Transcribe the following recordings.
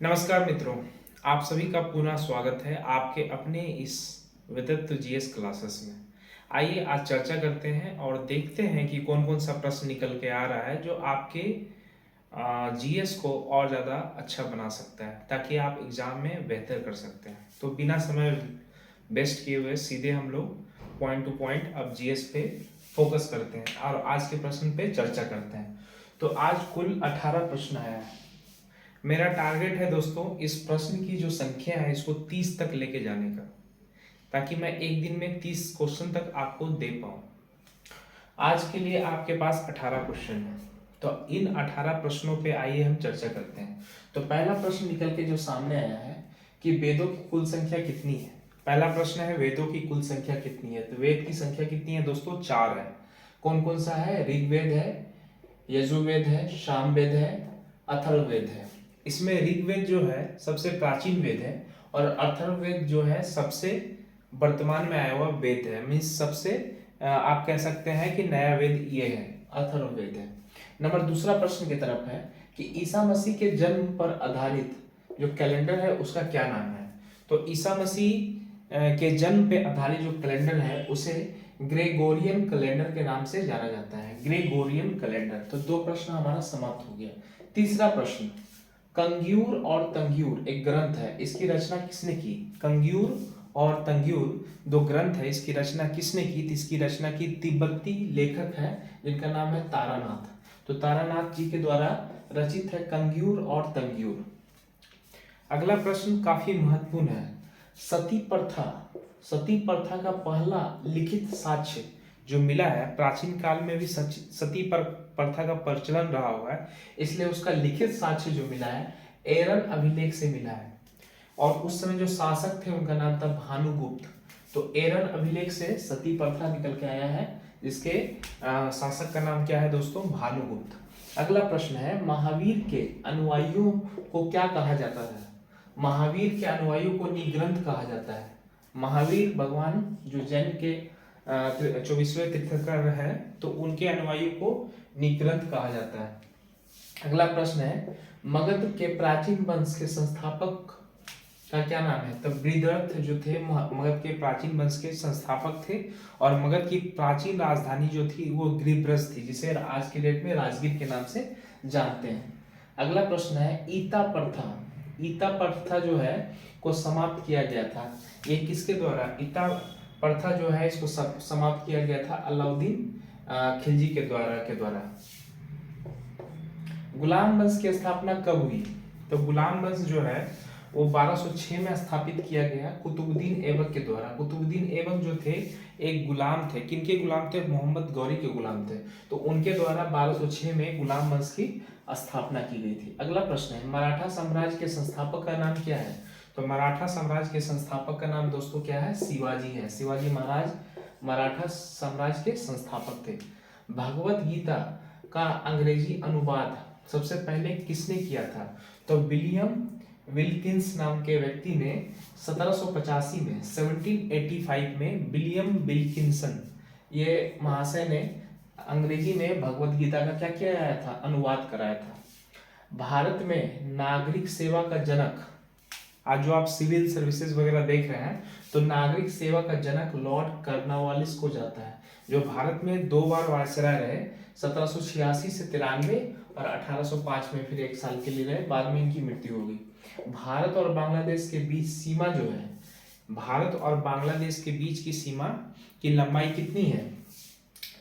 नमस्कार मित्रों, आप सभी का पुनः स्वागत है आपके अपने इस विदत्त जीएस क्लासेस में। आइए आज चर्चा करते हैं और देखते हैं कि कौन कौन सा प्रश्न निकल के आ रहा है जो आपके जीएस को और ज़्यादा अच्छा बना सकता है ताकि आप एग्ज़ाम में बेहतर कर सकते हैं। तो बिना समय वेस्ट किए हुए सीधे हम लोग पॉइंट टू पॉइंट अब जीएस पे फोकस करते हैं और आज के प्रश्न पे चर्चा करते हैं। तो आज कुल 18 प्रश्न आया है। मेरा टारगेट है दोस्तों इस प्रश्न की जो संख्या है इसको 30 तक लेके जाने का, ताकि मैं एक दिन में 30 क्वेश्चन तक आपको दे पाऊँ। आज के लिए आपके पास 18 क्वेश्चन है, तो इन 18 प्रश्नों पे आइए हम चर्चा करते हैं। तो पहला प्रश्न निकल के जो सामने आया है कि वेदों की कुल संख्या कितनी है। पहला प्रश्न है वेदों की कुल संख्या कितनी है। तो वेद की संख्या कितनी है दोस्तों? 4 है। कौन कौन सा है? ऋग्वेद है, यजुर्वेद है, सामवेद है, अथर्ववेद है। इसमें ऋग्वेद जो है सबसे प्राचीन वेद है और अथर्ववेद जो है सबसे वर्तमान में आया हुआ वेद है। मीन्स सबसे आप कह सकते हैं कि नया वेद ये है, अथर्ववेद है। नंबर दूसरा प्रश्न की तरफ है कि ईसा मसीह के जन्म पर आधारित जो कैलेंडर है उसका क्या नाम है। तो ईसा मसीह के जन्म पे आधारित जो कैलेंडर है उसे ग्रेगोरियन कैलेंडर के नाम से जाना जाता है, ग्रेगोरियन कैलेंडर। तो 2 प्रश्न हमारा समाप्त हो गया। तीसरा प्रश्न, कंग्यूर और तंग्यूर एक ग्रंथ है, इसकी रचना किसने की। कंग्यूर और तंग्यूर 2 ग्रंथ है, इसकी रचना किसने की। तो इसकी रचना की तिब्बती लेखक है जिनका नाम है तारानाथ। तो तारानाथ जी के द्वारा रचित है कंग्यूर और तंग्यूर। अगला प्रश्न काफी महत्वपूर्ण है। सती प्रथा, सती प्रथा का पहला लिखित साक्ष्य जो मिला है, प्राचीन काल में भी सती प्रथा का प्रचलन रहा हुआ है, इसलिए उसका लिखित साक्ष्य जो मिला है एरन अभिलेख से मिला है। और उस समय जो शासक थे उनका नाम था भानुगुप्त। तो एरन अभिलेख से सती प्रथा निकल के आया है, जिसके शासक का नाम क्या है दोस्तों? भानुगुप्त। अगला प्रश्न है महावीर के अनुयायियों को क्या कहा जाता है। महावीर के अनुयायियों को निग्रंथ कहा जाता है। महावीर भगवान जो जैन के 24वें तीर्थंकर है, तो उनके अनुयायियों को निग्रंथ कहा जाता है। अगला प्रश्न है मगध के प्राचीन वंश के संस्थापक का क्या नाम है। तो बृहद्रथ जो थे मगध के प्राचीन वंश के संस्थापक थे और मगध की प्राचीन राजधानी जो थी वो गिरिब्रज थी, जिसे आज के डेट में राजगीर के नाम से जानते हैं। अगला प्रश्न है ईता प्रथा, ईता प्रथा जो है को समाप्त किया गया था, ये किसके द्वारा। ईता प्रथा जो है इसको समाप्त किया गया था अलाउद्दीन खिलजी के द्वारा। गुलाम वंश की स्थापना कब हुई। तो गुलाम वंश जो है वो 1206 में स्थापित किया गया कुतुबुद्दीन ऐबक के द्वारा। कुतुबुद्दीन ऐबक जो थे एक गुलाम थे, किनके गुलाम थे? मोहम्मद गौरी के गुलाम थे। तो उनके द्वारा 1206 में गुलाम वंश की स्थापना की गई थी। अगला प्रश्न है मराठा साम्राज्य के संस्थापक का नाम क्या है। तो मराठा साम्राज्य के संस्थापक का नाम दोस्तों क्या है? शिवाजी है। शिवाजी महाराज मराठा साम्राज्य के संस्थापक थे। भगवत गीता का अंग्रेजी अनुवाद सबसे पहले किसने किया था। तो विलियम विल्किंस नाम के व्यक्ति ने 1785 में 1785 में विलियम विल्किंसन ये महाशय ने अंग्रेजी में भगवत गीता का क्या किया था? अनुवाद कराया था। भारत में नागरिक सेवा का जनक, आज जो आप सिविल सर्विसेज वगैरह देख रहे हैं, तो नागरिक सेवा का जनक लॉर्ड कर्नवालिस को जाता है, जो भारत में 2 बार वायसराय रहे, 1786 से 93 और 1805 में फिर 1 साल के लिए रहे, बाद में इनकी मृत्यु हो गई। भारत और बांग्लादेश के बीच सीमा जो है, भारत और बांग्लादेश के बीच की सीमा की लंबाई कितनी है।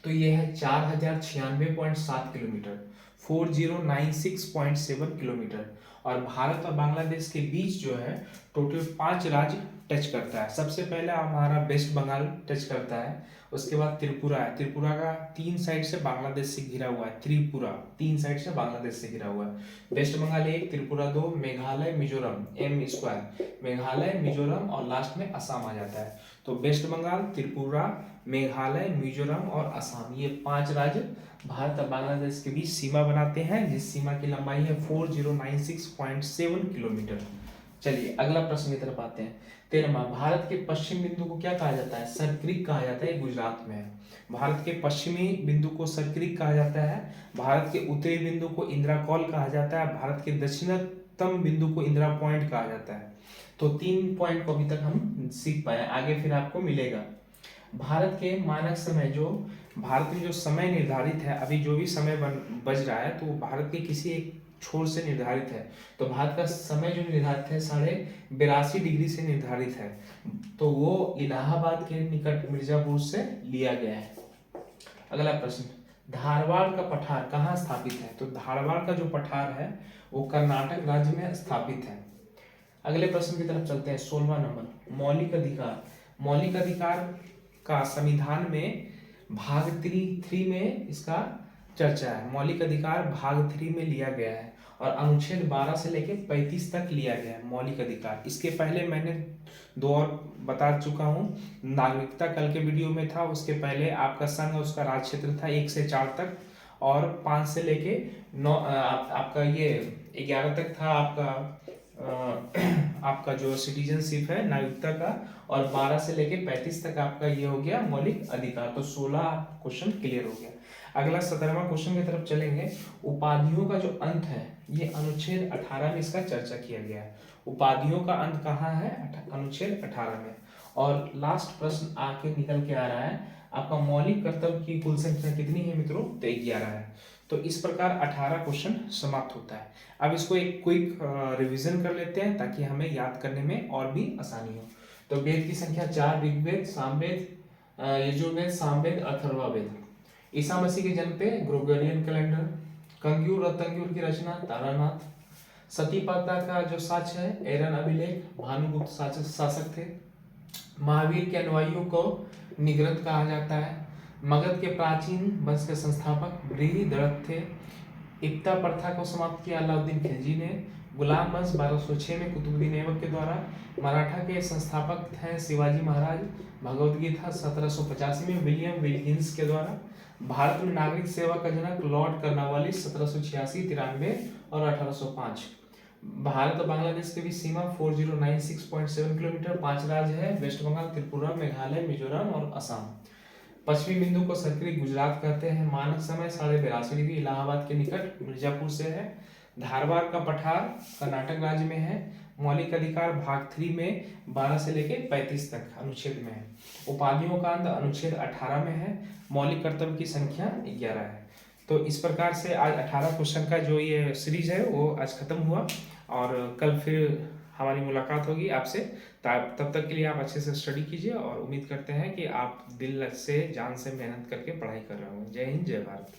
तो ये है 4096.7 किलोमीटर, 4096.7 किलोमीटर। और भारत और बांग्लादेश के बीच जो है टोटल 5 राज्य टच करता है। सबसे पहले हमारा वेस्ट बंगाल टच करता है, उसके बाद त्रिपुरा है। त्रिपुरा का 3 साइड से बांग्लादेश से घिरा हुआ है। त्रिपुरा 3 साइड से बांग्लादेश से घिरा हुआ है। वेस्ट बंगाल 1, त्रिपुरा 2, मेघालय मिजोरम M², मेघालय मिजोरम और लास्ट में असम आ जाता है। तो वेस्ट बंगाल, त्रिपुरा, मेघालय, मिजोरम और असम, ये 5 राज्य भारत और बांग्लादेश के बीच सीमा बनाते हैं, जिस सीमा की लंबाई है 4096.7 किलोमीटर। चलिए अगला प्रश्न की तरफ आते हैं। 13वां, भारत के पश्चिम बिंदु को क्या कहा जाता है। सरक्रिक कहा जाता है, गुजरात में है। भारत के पश्चिमी बिंदु को सरक्रिक कहा जाता है, भारत के उत्तरी बिंदु को इंद्राकौल कहा जाता है, भारत के दक्षिण निकटतम बिंदु को इंदिरा पॉइंट कहा जाता है। तो 3 पॉइंट को अभी तक हम सीख पाए, आगे फिर आपको मिलेगा। भारत के मानक समय, जो भारत में जो समय निर्धारित है, अभी जो भी समय बज रहा है, तो भारत के किसी एक छोर से निर्धारित है। तो भारत का समय जो निर्धारित है 82.5 डिग्री से निर्धारित है। तो वो इलाहाबाद के निकट मिर्जापुर से लिया गया है। अगला प्रश्न, धारवाड़ का पठार कहाँ स्थापित है? तो धारवाड़ का जो पठार है वो कर्नाटक राज्य में स्थापित है। अगले प्रश्न की तरफ चलते हैं। 16वां नंबर, मौलिक अधिकार। मौलिक अधिकार का संविधान में भाग 3 में इसका चर्चा है। मौलिक अधिकार भाग 3 में लिया गया है और अनुच्छेद 12 से लेकर 35 तक लिया गया है मौलिक अधिकार। इसके पहले मैंने 2 और बता चुका हूँ। नागरिकता कल के वीडियो में था, उसके पहले आपका संघ उसका राज क्षेत्र था 1 से 4 तक, और 5 से लेके 9 आपका ये 11 तक था आपका जो सिटीजनशिप है नागरिकता का, और 12 से लेके 35 तक आपका ये हो गया मौलिक अधिकार। तो 16 क्वेश्चन क्लियर हो गया। अगला 17वां क्वेश्चन की तरफ चलेंगे। उपाधियों का जो अंत है ये अनुच्छेद 18 में इसका चर्चा किया गया है। उपाधियों का अंत कहाँ है? अनुच्छेद 18 में। और लास्ट प्रश्न आके निकल के आ रहा है, आपका मौलिक कर्तव्य की कुल संख्या कितनी है मित्रों? तो 11 है। तो इस प्रकार 18 क्वेश्चन समाप्त होता है। अब इसको एक क्विक रिवीजन कर लेते हैं ताकि हमें याद करने में और भी आसानी हो। तो वेद की संख्या 4, ऋग्वेद, सामवेद, यजुर्वेद, सामवेद, अथर्ववेद। ईसा मसीह के जन्म पे ग्रेगोरियन कैलेंडर। कंग्यूर और तंग्यूर की रचना तारानाथ। सती प्रथा का जो साक्ष्य है एरन अभिलेख, भानुगुप्त शासक थे। महावीर के अनुयायियों को निगृत कहा जाता है। मगध के प्राचीन वंश के संस्थापक बृहदरथ थे। इक्ता प्रथा को समाप्त किया अलाउद्दीन खिलजी ने। गुलाम वंश 1206 में कुतुबुद्दीन ऐबक के द्वारा। मराठा के संस्थापक हैं शिवाजी महाराज। भगवत गीता 1785 में विलियम विल्किंस के द्वारा। भारत में नागरिक सेवा का जनक लॉर्ड कर्नवालिस 1786, 93 और 1805। भारत और बांग्लादेश के बीच सीमा 4096.7 किलोमीटर। 5 राज्य है, वेस्ट बंगाल, त्रिपुरा, मेघालय, मिजोरम और असम। पश्चिमी बिंदु को सर्कल गुजरात कहते हैं। मानक समय 82.5 डिग्री इलाहाबाद के निकट मिर्जापुर से है। धारवाड़ का पठार कर्नाटक राज्य में है। मौलिक अधिकार भाग 3 में 12 से लेके 35 तक अनुच्छेद में है। उपाधियों का अंत अनुच्छेद 18 में है। मौलिक कर्तव्य की संख्या 11 है। तो इस प्रकार से आज 18 क्वेश्चन का जो ये सीरीज है वो आज खत्म हुआ, और कल फिर हमारी मुलाकात होगी आपसे। तब तक के लिए आप अच्छे से स्टडी कीजिए, और उम्मीद करते हैं कि आप दिल से जान से मेहनत करके पढ़ाई कर रहे होंगे। जय हिंद, जय भारत।